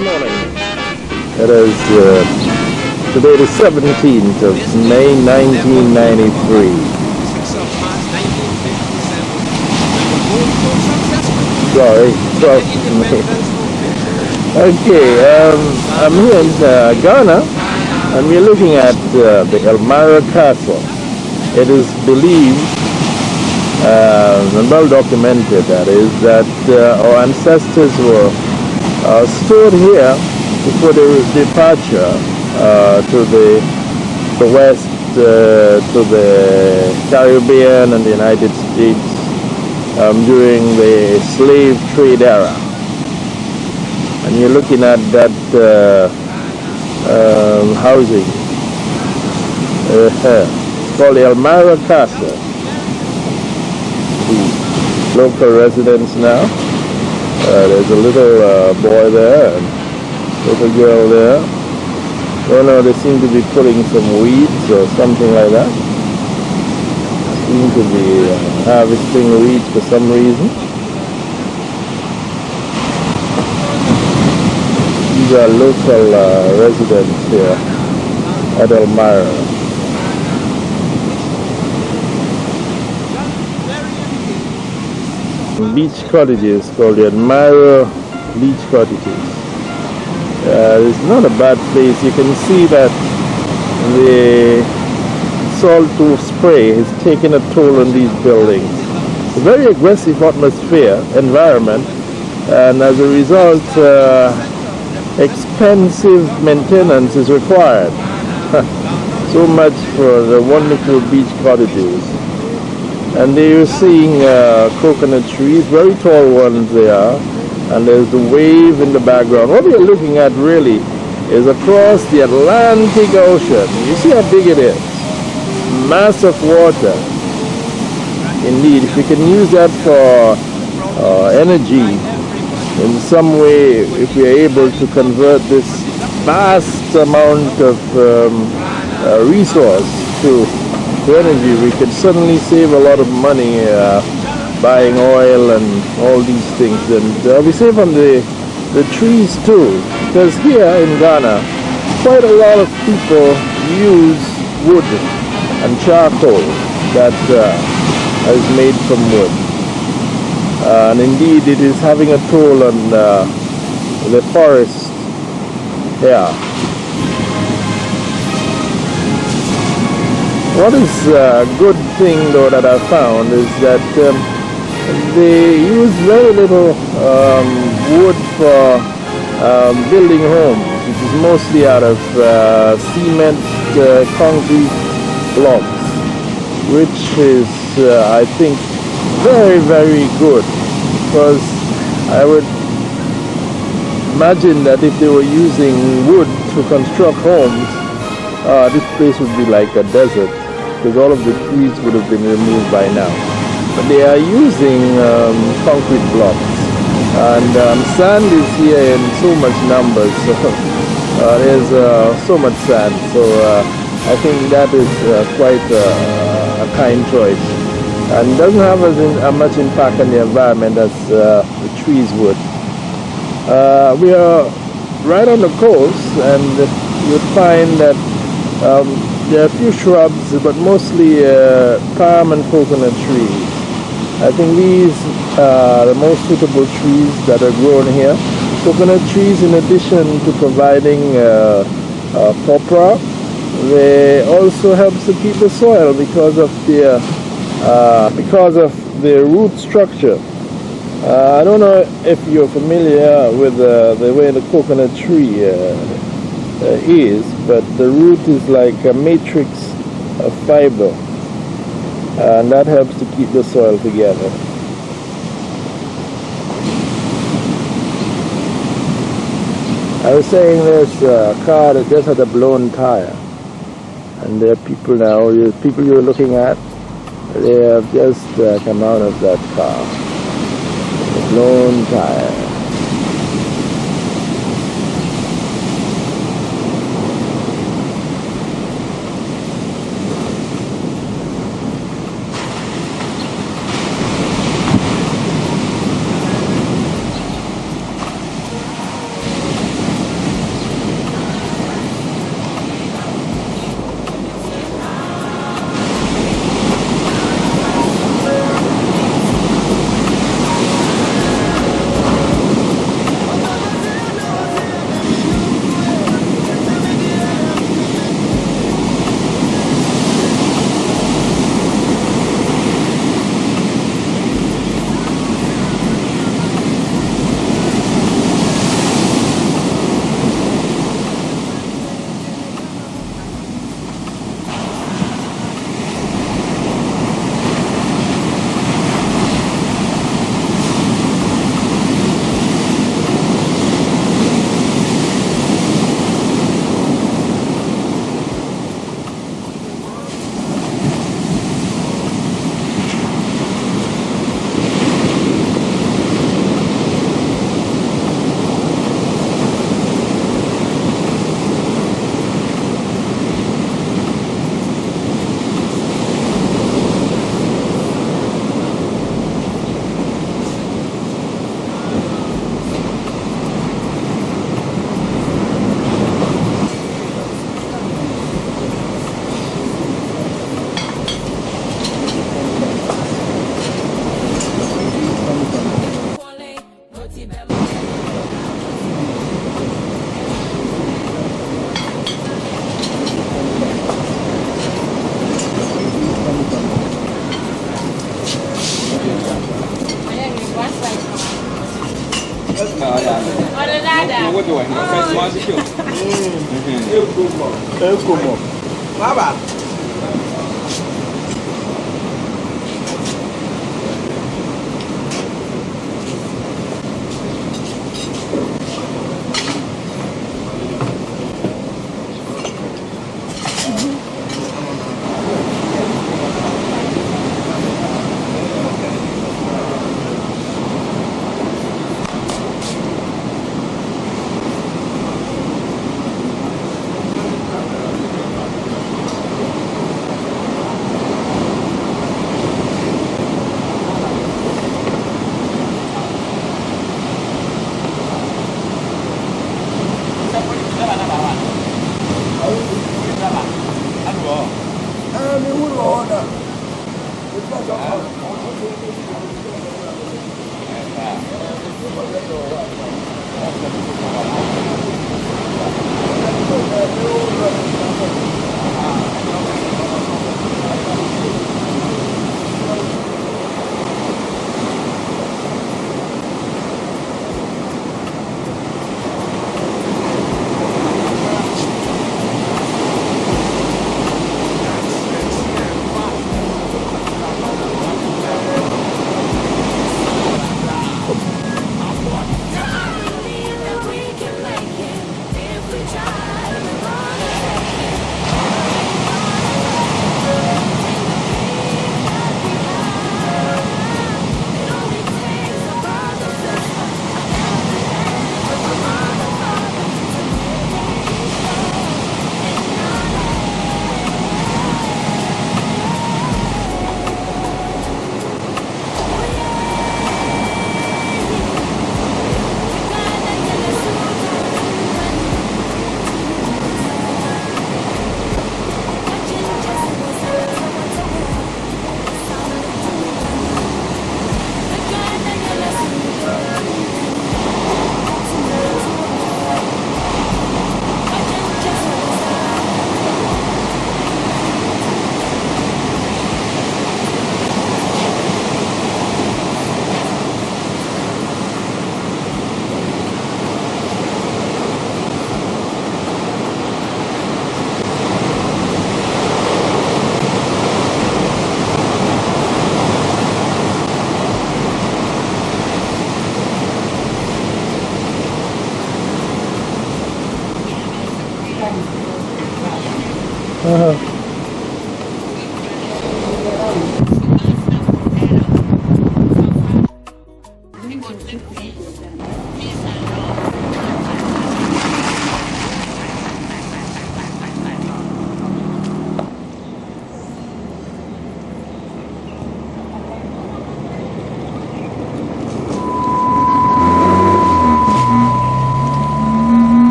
morning. It is today the 17th of May 1993. Sorry, 12th of May. Okay, I'm here in Ghana, and we're looking at the Elmira Castle. It is believed, and well documented that is, that our ancestors were stored here before the departure to the west, to the Caribbean and the United States during the slave trade era. And you're looking at that housing. It's called the Elmira Castle. The local residents now. There's a little boy there, and little girl there. Oh no, they seem to be pulling some weeds or something like that. Seem to be harvesting weeds for some reason. These are local residents here at Elmira. Beach cottages called the Elmira Beach Cottages. It's not a bad place. You can see that the salt spray is taking a toll on these buildings. It's a very aggressive environment, and as a result, expensive maintenance is required. So much for the wonderful beach cottages. And there you're seeing coconut trees, very tall ones they are, and there's the wave in the background. What we're looking at really is across the Atlantic Ocean. You see how big it is? Mass of water. Indeed, if we can use that for energy in some way, if we are able to convert this vast amount of resource to energy, we could suddenly save a lot of money buying oil and all these things, and we save on the trees too, because here in Ghana quite a lot of people use wood and charcoal that is made from wood, and indeed it is having a toll on the forest here. What is a good thing though that I found is that they use very little wood for building homes. It is mostly out of cement, concrete blocks, which is I think very, very good, because I would imagine that if they were using wood to construct homes, this place would be like a desert, because all of the trees would have been removed by now. But they are using concrete blocks, and sand is here in so much numbers, so there's so much sand, so I think that is quite a kind choice, and doesn't have as much impact on the environment as the trees would. We are right on the coast, and you'll find that there are a few shrubs, but mostly palm and coconut trees. I think these are the most suitable trees that are grown here. Coconut trees, in addition to providing copra, they also help to keep the soil because of their root structure. I don't know if you're familiar with the way the coconut tree is, but the root is like a matrix of fiber, and that helps to keep the soil together. I was saying there's a car that just had a blown tire, and there are people now, the people you're looking at, they have just come out of that car, a blown tire.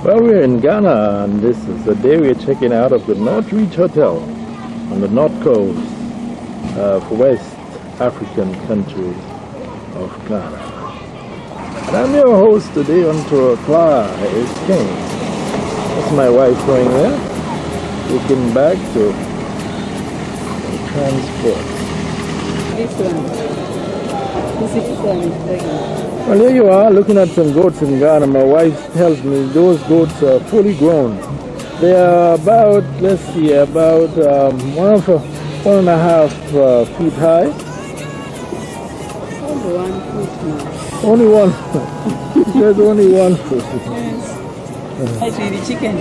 Well, we're in Ghana, and this is the day we're checking out of the Northridge Hotel on the north coast of West African country of Ghana. And I'm your host today on tour, Clyde King. That's my wife going there, looking back to transport. This one is pregnant. Well, here you are, looking at some goats in Ghana. My wife tells me those goats are fully grown. They are about, let's see, about 1.5 feet high. Only 1 foot now. Only 1 foot. There's only 1 foot. Yes. Height with the chicken.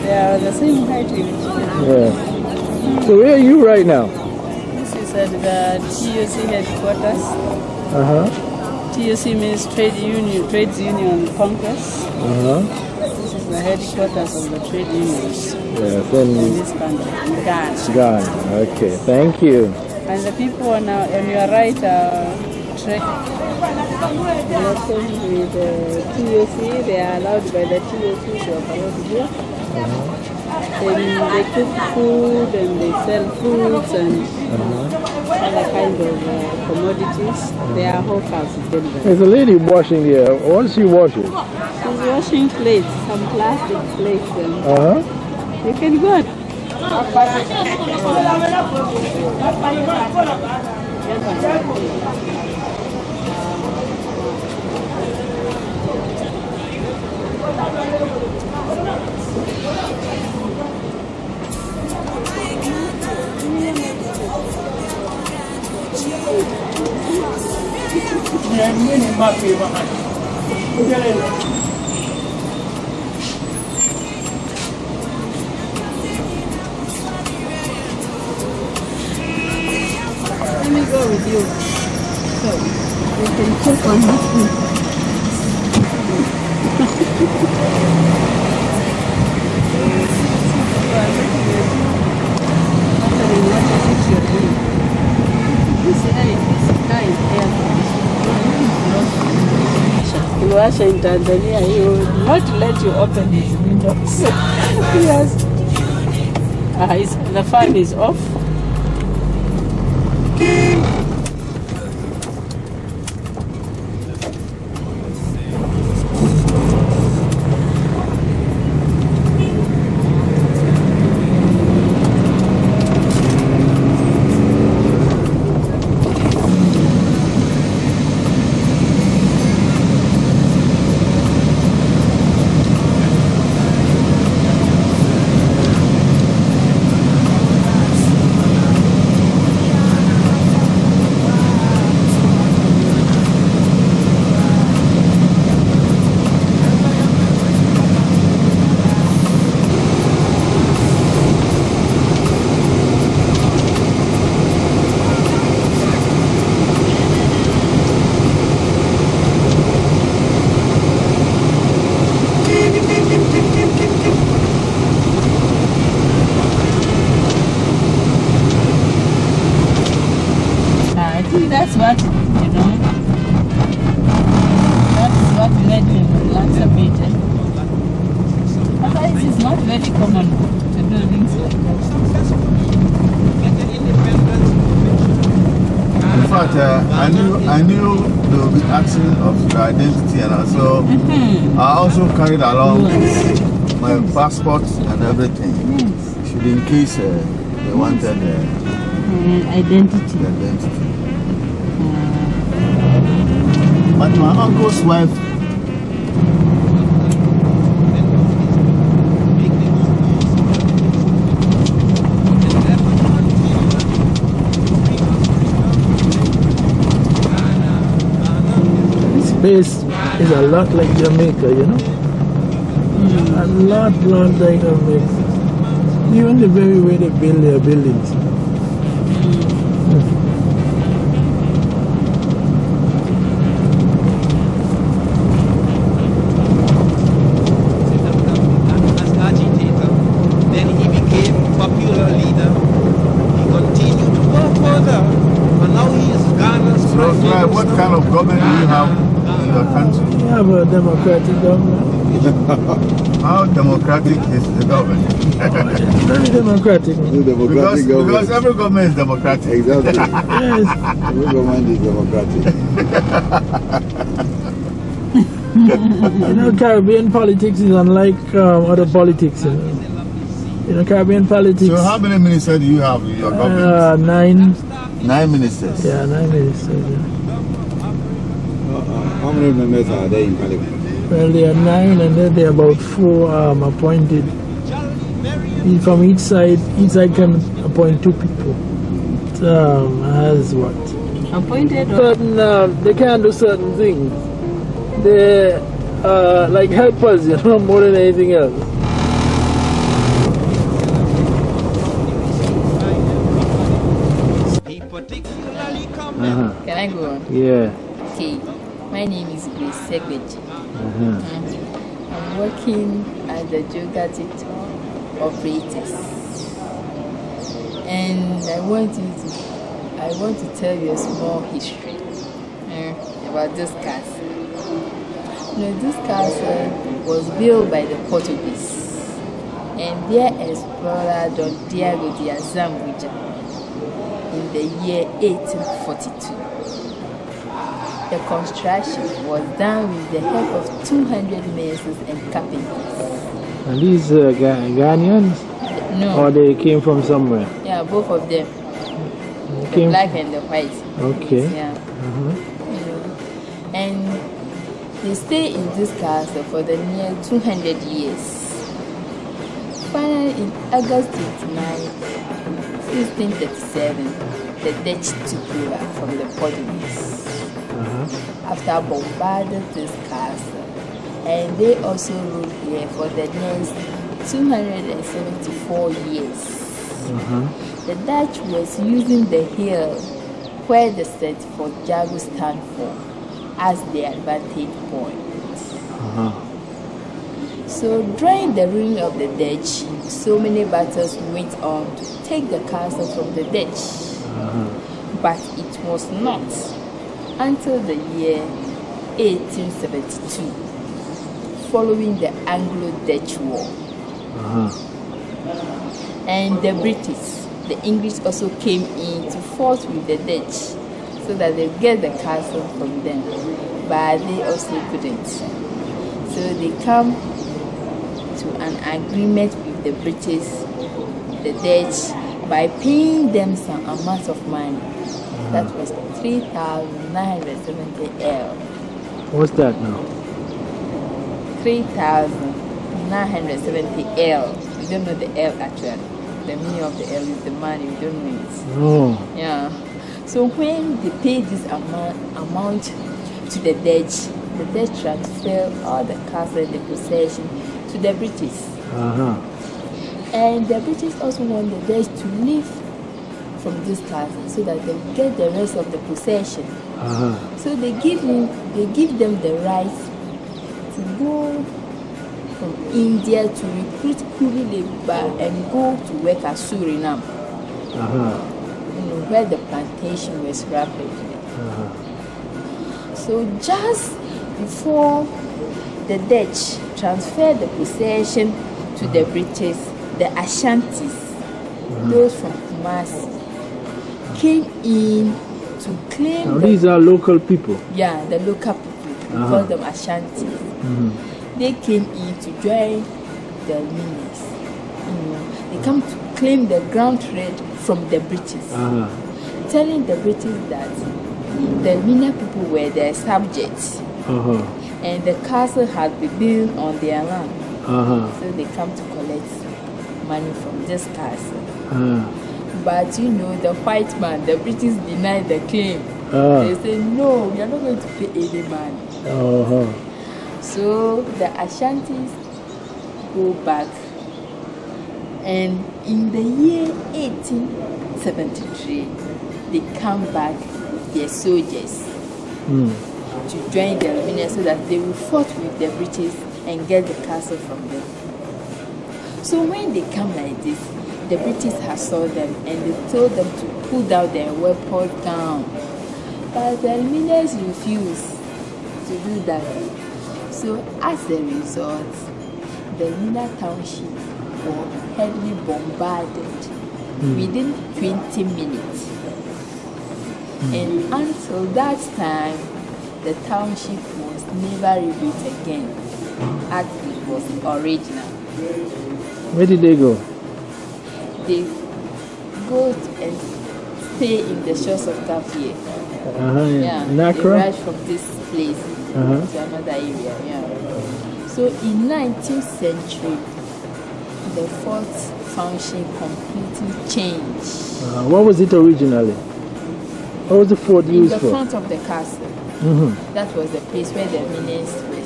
They are the same height with the chicken. Yeah. So where are you right now? This is at the TUC headquarters. TUC means Trades Union Congress. This is the headquarters of the trade unions in this country, in Ghana. Ghana, okay, thank you. And the people on your right are working with the TUC. They are allowed by the TUC to operate here. And they cook food and they sell fruits and other kind of commodities. They are hawkers. There's a lady washing here. What is she washing? She's washing plates, some plastic plates. And you can go. Let me go with you. So we can check on this one. Russia in Tanzania, he will not let you open his windows. Yes. The fan is off. That's what, that's what led me to relax a bit. Otherwise, it's not very common to do things like that. In fact, I knew they would be asking of your identity, and so I also carried along my passport and everything. Yes. Should in case they wanted identity. But my uncle's wife, This place is a lot like Jamaica, you know? A lot like Jamaica. Even the very way they build their buildings. what kind of government do you have in your country? We have a democratic government. How democratic is the government? It's very democratic. Because every government is democratic. Exactly. Yes. Every government is democratic. You know, Caribbean politics is unlike other politics. You know, Caribbean politics. So how many ministers do you have in your government? 9. 9 ministers. Yeah, 9 ministers. Yeah. How many members are there in Parliament? Well, there are 9, and then there are about 4 appointed. From each side can appoint 2 people. As what? Appointed? Certain, they can't do certain things. They like helpers, you know, more than anything else. Can I go on? Yeah. Okay. My name is Grace Segbeji. I'm working as the geographic operators. And I want to tell you a small history about this castle. You know, this castle was built by the Portuguese and their explorer Don Diego de Azambuja in the year 1842. The construction was done with the help of 200 masons and carpenters. And these Ghanaians? No. Or they came from somewhere? Yeah, both of them. They The black and the white. Okay. Yeah. And They stay in this castle for the near 200 years. Finally, in August 29, 1637, the Dutch took over from the Portuguese after bombarding this castle, and they also ruled here for the next 274 years. The Dutch was using the hill where the St. Fort Jago stand for as their advantage point. So during the reign of the Dutch, so many battles went on to take the castle from the Dutch. But it was not until the year 1872, following the Anglo-Dutch War. And the British, the English also came in to fight with the Dutch so that they get the castle from them, but they also couldn't. So they come to an agreement with the British, the Dutch, by paying them some amount of money. That was 3,970 L. What's that now? 3,970 L. We don't know the L actually. The meaning of the L is the money, we don't know it. Oh. Yeah. So when they pay this amount to the Dutch transfer all the castle and the possession to the British. And the British also want the Dutch to leave from this castle so that they get the rest of the possession. So they give them the right to go from India to recruit Kuru labor and go to work at Suriname, where the plantation was rapid. So just before the Dutch transferred the possession to the British, the Ashantis, those from Kumasi, came in to claim. Now these are local people. Yeah, the local people. We call them Ashantis. They came in to join the Minas. They come to claim the ground trade from the British, telling the British that the Mina people were their subjects, and the castle had been built on their land. So they come to collect money from this castle. But the white man, the British denied the claim. They said, no, we are not going to pay any money. So the Ashantis go back, and in the year 1873, they come back with their soldiers to join the Minas so that they will fight with the British and get the castle from them. So when they come like this, the British have saw them and they told them to pull down their weapon down. But the Minas refused to do that. So as a result, the Mina township was heavily bombarded within 20 minutes. And until that time, the township was never rebuilt again as it was original. Where did they go? They go and stay in the shores of Kafir. In Accra? They rush from this place to another area. So in 19th century, the fort function completely changed. What was it originally? What was the fort used for? In the front of the castle. That was the place where the Minas were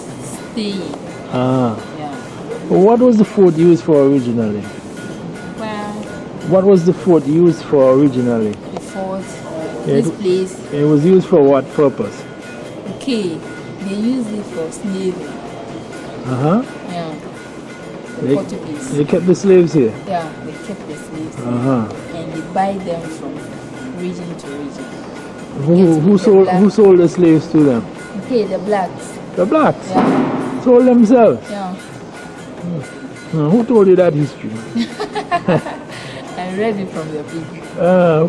staying. What was the fort used for originally? Well, what was the fort used for originally? The fort, this place. It was used for what purpose? Okay, they used it for slavery. The Portuguese. They kept the slaves here? Yeah, they kept the slaves here. And they buy them from region to region. Who sold the slaves to them? Okay, the blacks. The blacks? Yeah. Sold themselves? Yeah. Who told you that history? I read it from the book.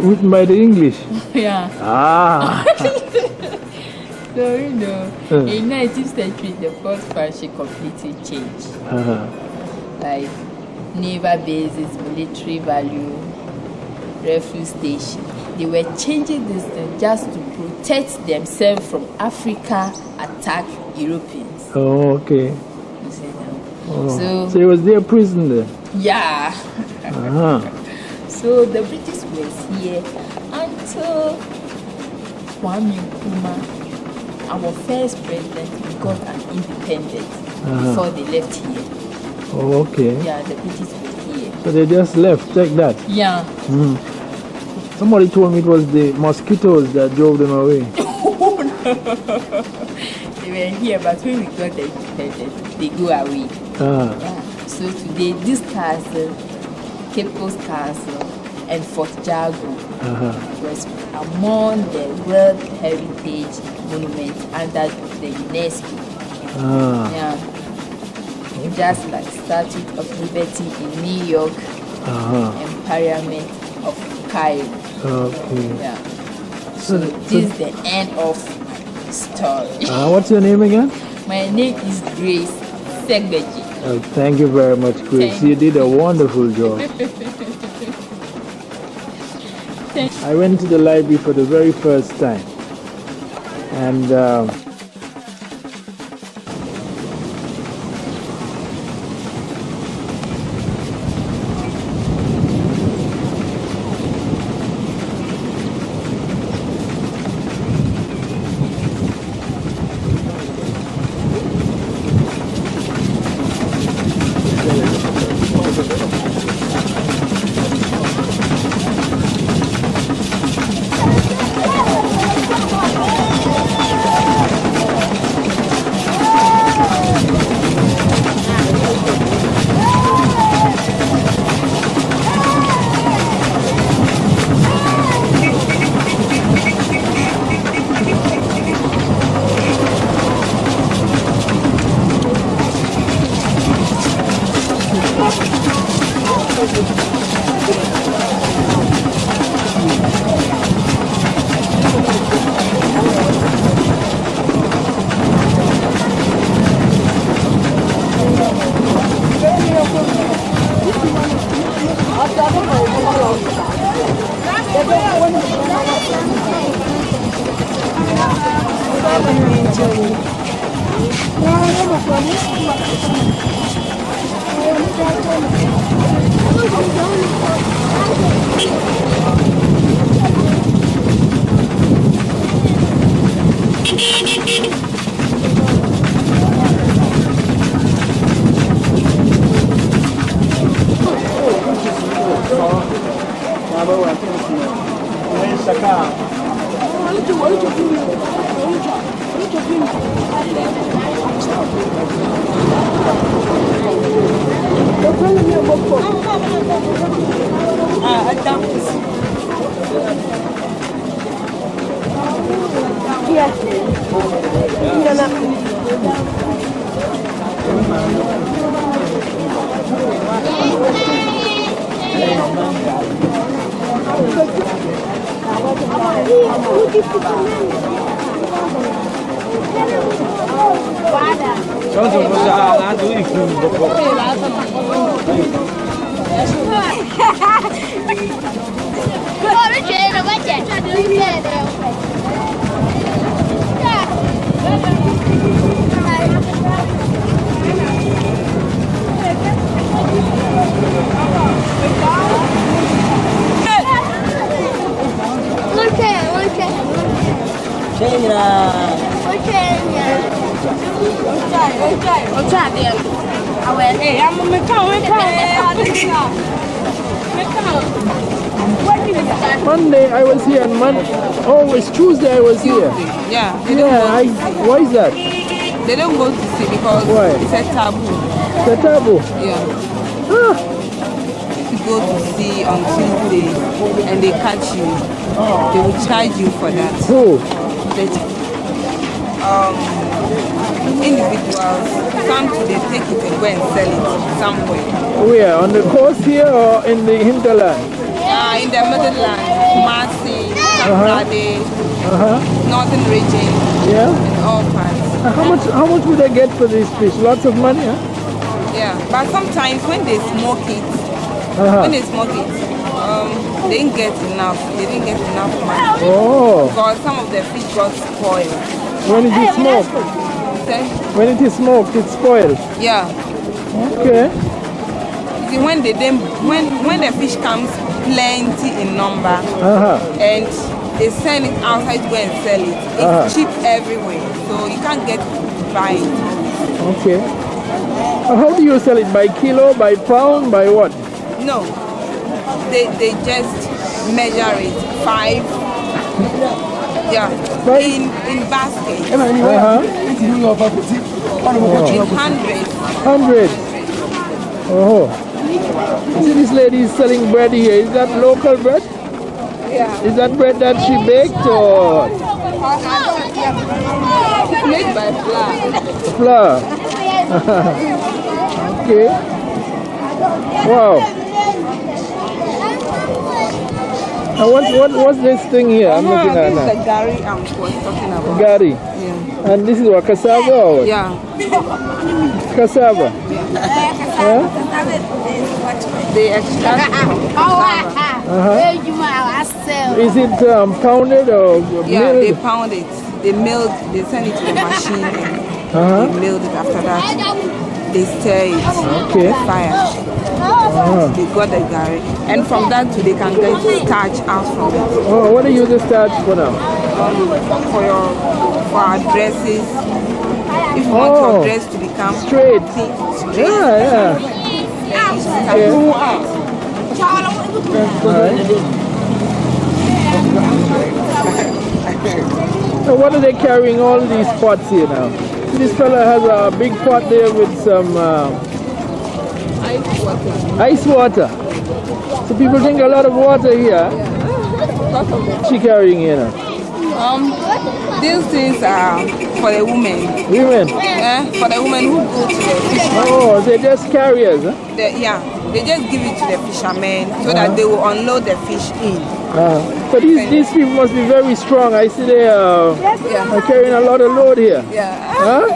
Written by the English? Yeah. So, in 19th century, the fort function completely changed. Like naval bases, military value, refuge station. They were changing this thing just to protect themselves from Africa attack Europeans. Oh, okay. You see now. Oh. So he was there prison there? Yeah. Uh-huh. So the British was here until Kwame Nkrumah, our first president, got an independence before they left here. Oh, okay. Yeah, the British were here. So they just left, check that. Yeah. Somebody told me it was the mosquitoes that drove them away. They were here, but when we got the independence, they go away. Yeah. So today, this castle, Cape Coast Castle, and Fort Jago was among the World Heritage Monuments under the UNESCO. Yeah. Just like Statue of Liberty in New York and Parliament of Cairo. Okay. Yeah. So this is the end of my story. What's your name again? My name is Grace Segbeji. Thank you very much, Grace. You did a wonderful job. I went to the library for the very first time. And Monday I was here, and it's Tuesday I was here. Yeah. Why is that? They don't go to see because it's a taboo. It's a taboo? Yeah. If you go to see on Tuesday and they catch you, they will charge you for that. Who? Individuals, some they take it and go and sell it somewhere. Where? On the coast here or in the hinterland? In the Midland, Marcy, Saturday, Northern region, and all parts. How much would they get for this fish? Lots of money, huh? Yeah, but sometimes when they smoke it, they didn't get enough. They didn't get enough money. Oh. Because some of the fish got spoiled. When is it smoked? Say? When it is smoked, it's spoiled. Yeah. Okay. You see, when the fish comes plenty in number and they send it outside to go and sell it, it's cheap everywhere, so you can't get by it. Okay. How do you sell it? By kilo, by pound, by what? No, they just measure it 5. Yeah, in basket. In 100. Oh. You see this lady is selling bread here. Is that local bread? Yeah. Is that bread that she baked or? It's made by Flour. flour. Okay. Wow. And what's this thing here? I'm looking at This is now. the gari I was talking about. Gari. Yeah. And this is what, cassava or what? Yeah. Cassava. Yeah? They extract it from cassava. Is it pounded or milled? Yeah, they pound it. They milled. They send it to the machine and they milled it. After that, they stir it. Okay. With fire. They got the gari, and from that too, they can get starch out from it. Oh, what do you use the starch for now? For our dresses. If you want your dress to become straight. Yeah. Okay. So what are they carrying all these pots here now? See, this fella has a big pot there with some ice water. So people drink a lot of water here. What's she carrying here now? These things are for the women. Women? Yeah, for the women who go to the fishermen. Oh, they're just carriers, huh? They just give it to the fishermen so that they will unload the fish in. So these people must be very strong. I see they are carrying a lot of load here. Yeah. Huh?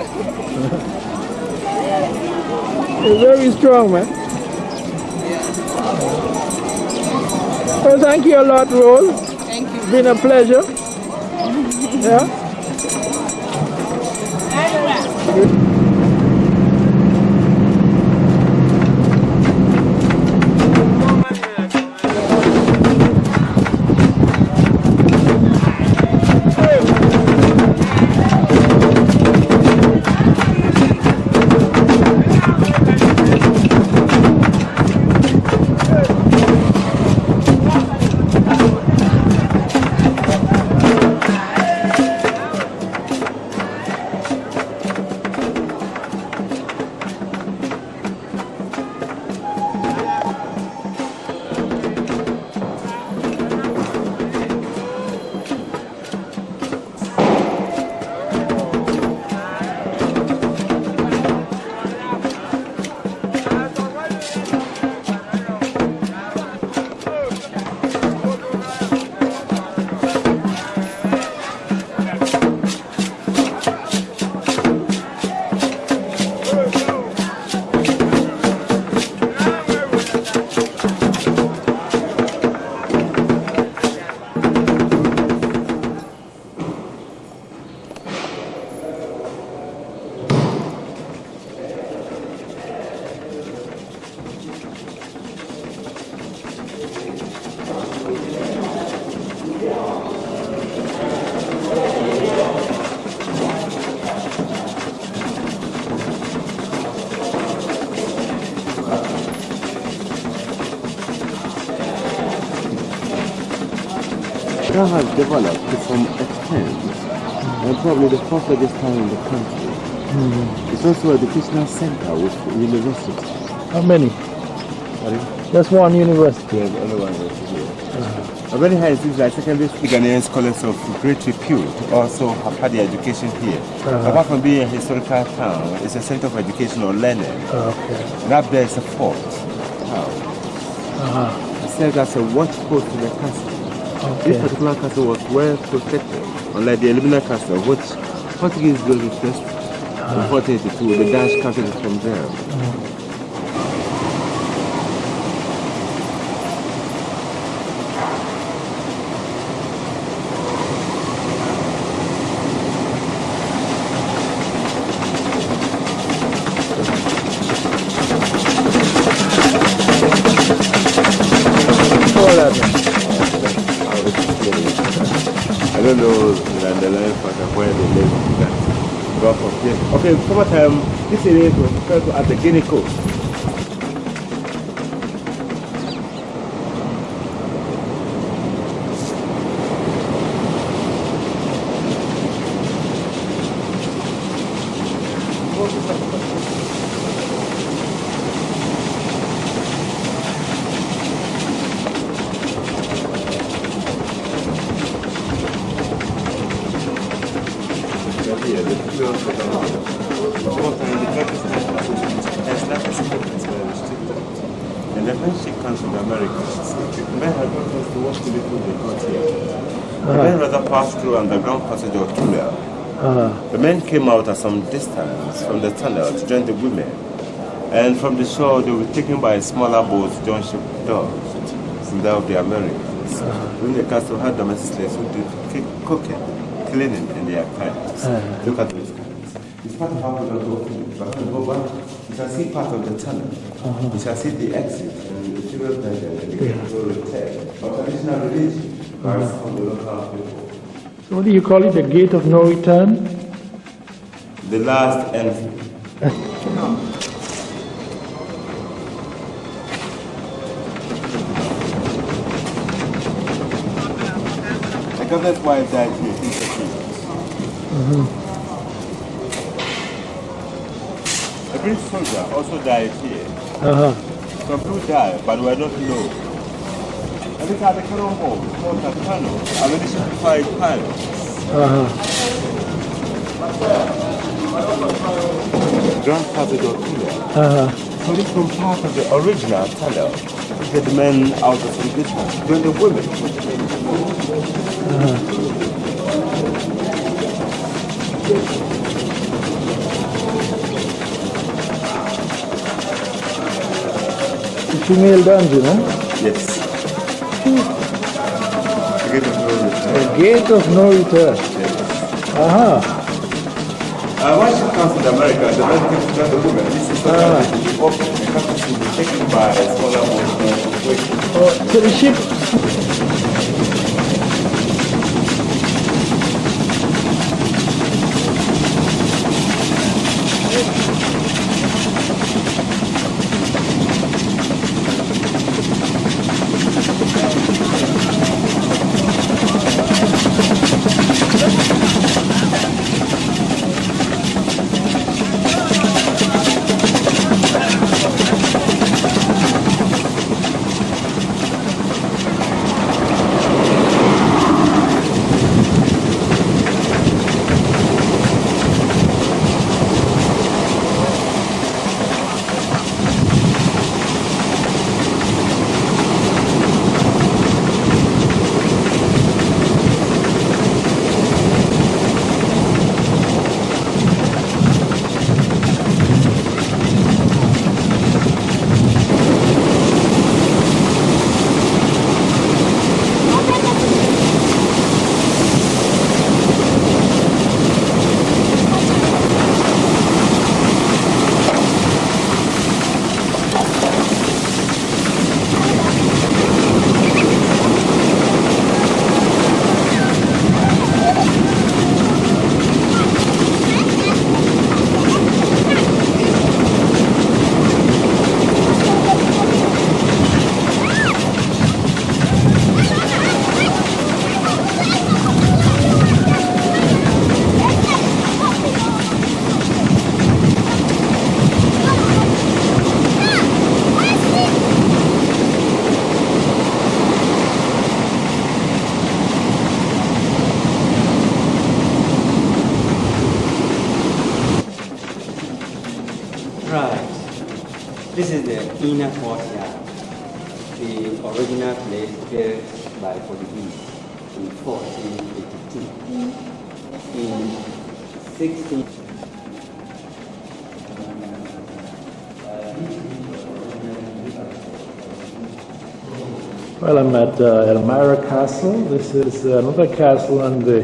They're very strong, man. Well, thank you a lot, Roll. Thank you. It's been a pleasure. Yeah. Has developed to some extent, and probably the first largest town in the country. It's also an educational center with university. How many? Sorry? Just one university. Yeah, the other one is here. Already has things like secondary school Ghanaian scholars of great repute also have had their education here. Apart from being a historical town, it's a center of education or learning. And up there is a fort town. It serves as a watch post to the castle. This particular castle was well protected, unlike the Elmina Castle, which Portuguese built in 1482. The Dutch captured it from there. don't know the underlying fact of where they live. That go from here. Okay, summertime, this area was referred to as the Guinea Coast. And the friendship comes from the Americans. Men had no chance to watch the people they got here. The men rather passed through underground passage or tunnel. The men came out at some distance from the tunnel to join the women. And from the shore, they were taken by smaller boats, joint ship dogs, without the Americans. When the castle had domestic slaves who did cooking, cleaning in their camps. Look at this. It's part of how we go. But when we go back, we shall see part of the tunnel. We shall see the exit and the children's dungeon and the cathedral return. Our traditional religion comes from the local people. So what do you call it? The gate of no return? The last entry. The governor's wife died here. A British soldier also died here. Some people died, but we don't know. And look at the cannon ball, it's called a cannon. Ammunition to fight pilots. Grand passage of tunnel. So this was part of the original tunnel to get the men out of the distance, then the women. The female dungeon, huh? Yes. The gate of no return. The gate of no return. Once you come to America, the men came to join the women. This is the one that will be open. The captain will be taken by a smaller boat. So the ship... This is the inner courtyard, the original place built by Portuguese in 1482. In 16... Well, I'm at Elmira Castle. This is another castle on the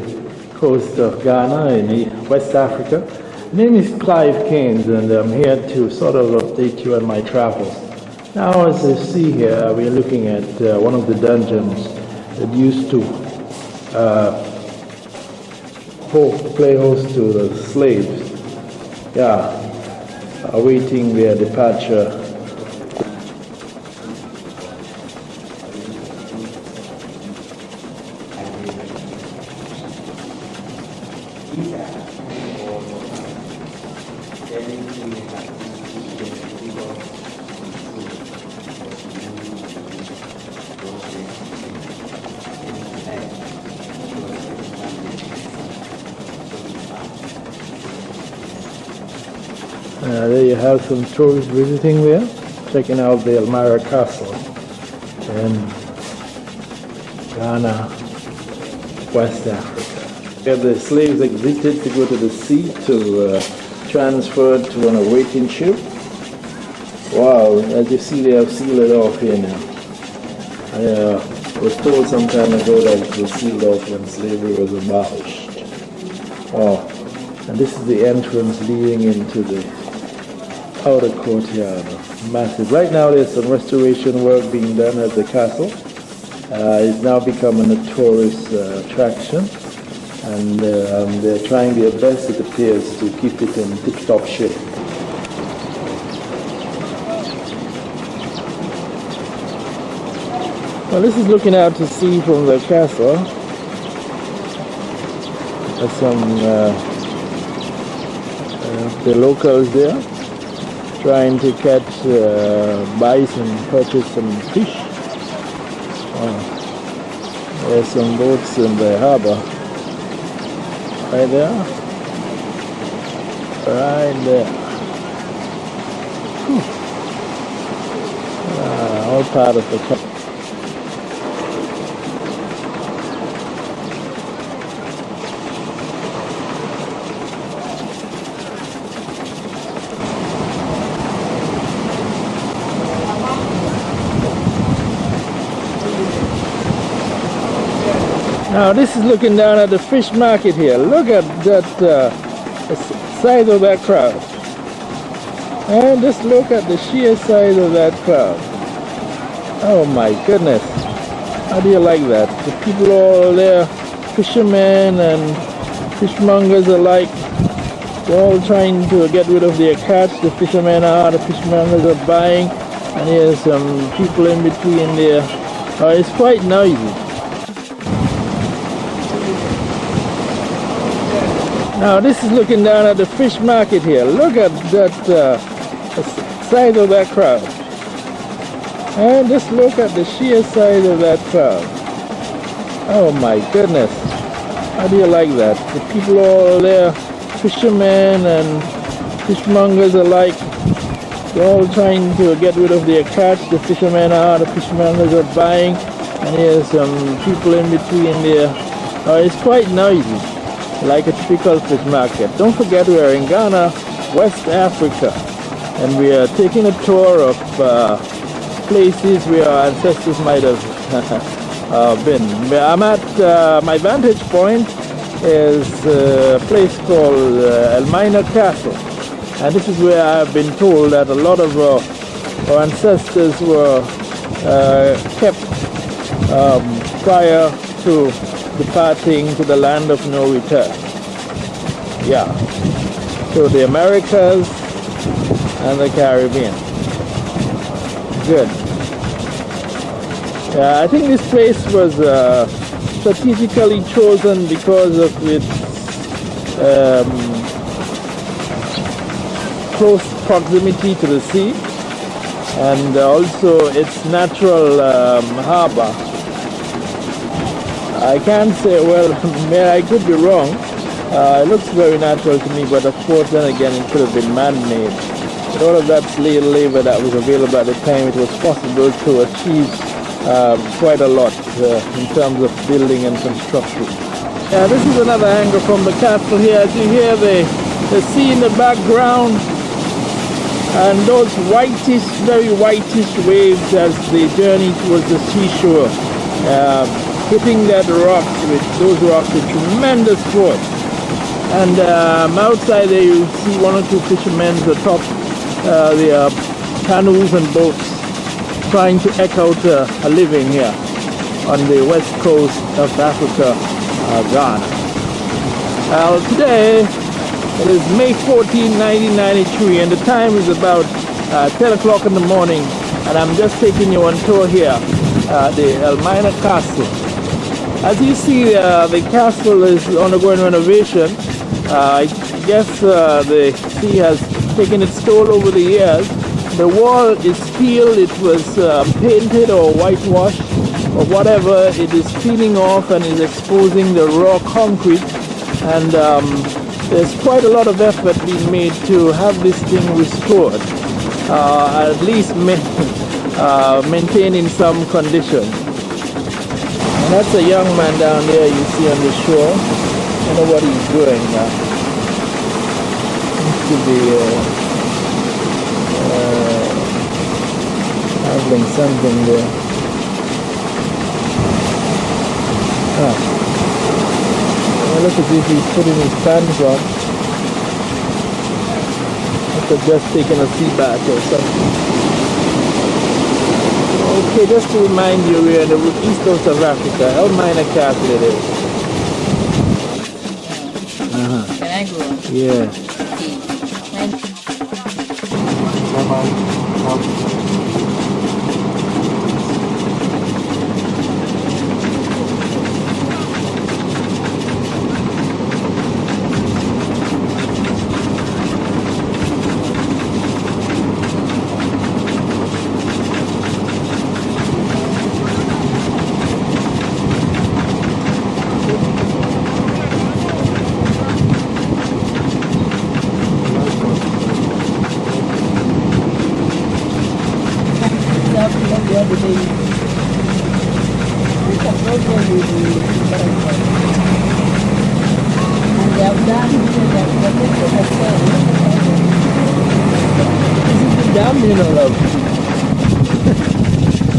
coast of Ghana in West Africa. My name is Clive Keynes, and I'm here to sort of update you on my travels. Now, as you see here, we're looking at one of the dungeons that used to play host to the slaves. Yeah, awaiting their departure. There you have some tourists visiting there, checking out the Elmira Castle in Ghana, West Africa. Here the slaves exited to go to the sea to transfer to an awaiting ship. Wow, as you see, they have sealed it off here now. I was told some time ago that it was sealed off when slavery was abolished. Oh, and this is the entrance leading into the outer courtyard. Massive. Right now there's some restoration work being done at the castle. It's now becoming a tourist attraction, and they're trying their best, it appears, to keep it in tip-top shape. Well, this is looking out to sea from the castle. There's some the locals there trying to catch, bison, purchase some fish. There's some boats in the harbor. Right there. Right there. All part of the country. Now this is looking down at the fish market here. Look at that size of that crowd. And just look at the sheer size of that crowd. Oh my goodness. How do you like that? The people all there, fishermen and fishmongers alike, they're all trying to get rid of their catch. The fishermen are, the fishmongers are buying, and here's some people in between there. It's quite noisy. Now this is looking down at the fish market here. Look at that size of that crowd. And just look at the sheer size of that crowd. Oh my goodness. How do you like that? The people all there, fishermen and fishmongers alike, they're all trying to get rid of their catch. The fishermen are, the fishmongers are buying, and here's some people in between there. It's quite noisy, like a typical fish market. Don't forget, we are in Ghana, West Africa, and we are taking a tour of places where our ancestors might have been. I'm at my vantage point is a place called Elmira Castle, and this is where I've been told that a lot of our ancestors were kept prior to departing to the land of no return. Yeah, so the Americas and the Caribbean. Good. Yeah, I think this place was strategically chosen because of its close proximity to the sea, and also its natural harbor. I can't say, well, I could be wrong. It looks very natural to me, but of course, then again, it could have been man-made. With all of that slave labor that was available at the time, it was possible to achieve quite a lot in terms of building and construction. This is another angle from the castle here. As you hear the sea in the background, and those whitish, very whitish waves as they journey towards the seashore. Hitting that rocks with those rocks with tremendous force. And outside there you see one or two fishermen atop their canoes and boats trying to eke out a living here on the west coast of Africa, Ghana. Today, it is May 14, 1993, and the time is about 10 o'clock in the morning, and I'm just taking you on tour here at the Elmina Castle. As you see, the castle is undergoing renovation. I guess the sea has taken its toll over the years. The wall is peeled, it was painted or whitewashed or whatever. It is peeling off and is exposing the raw concrete, and there's quite a lot of effort being made to have this thing restored, at least maintained in some condition. And that's a young man down there you see on the shore. I don't know what he's doing now. Seems to be handling something there. Look as if he's putting his pants on. Must have just taken a sea bath or something. Okay, just to remind you, we're in the east coast of Africa. Elmina Castle it is. Can I go? Yeah.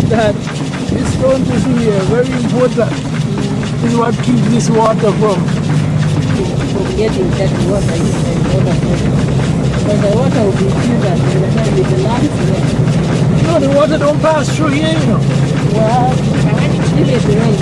That this stone is here, very important. This is what keeps this water from getting that water inside water. Because the water will be pure and the time with the land here. No, the water don't pass through here, you know. Well, if it rains.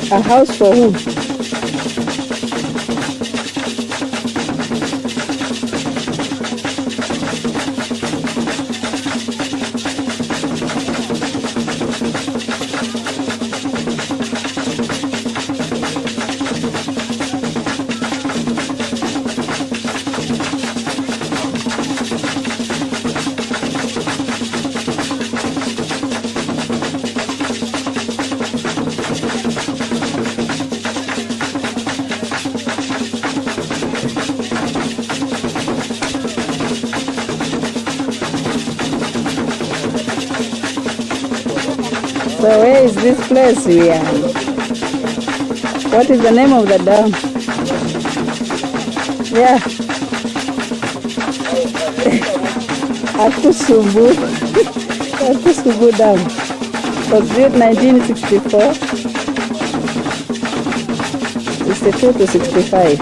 A house for whom? So where is this place we are? What is the name of the dam? Yeah. Akusubu. Akusubu Dam. Was built 1964. 62 to 65.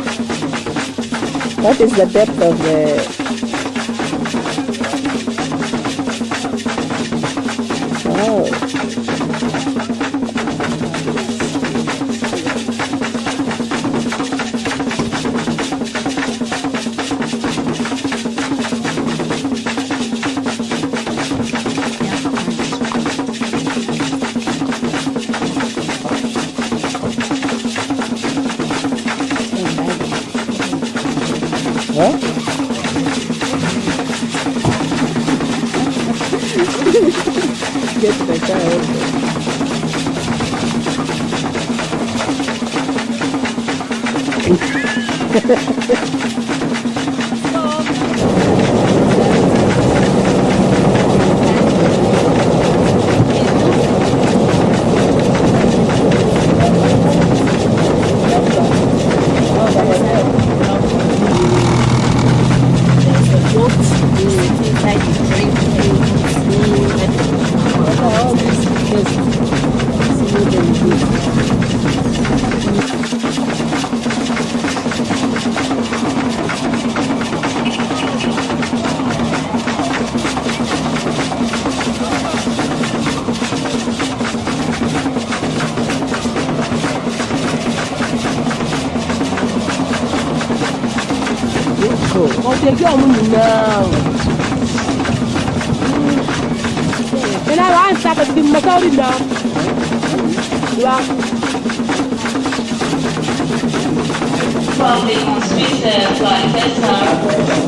What is the depth of the... Wow. Huh? Get the car also. From the Swiss flight SR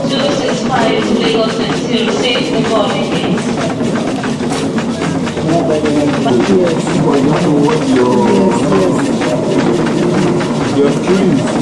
265 to Lagos and 06 the boarding gate. Your screens.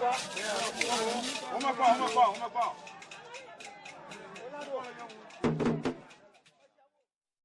Uma pau.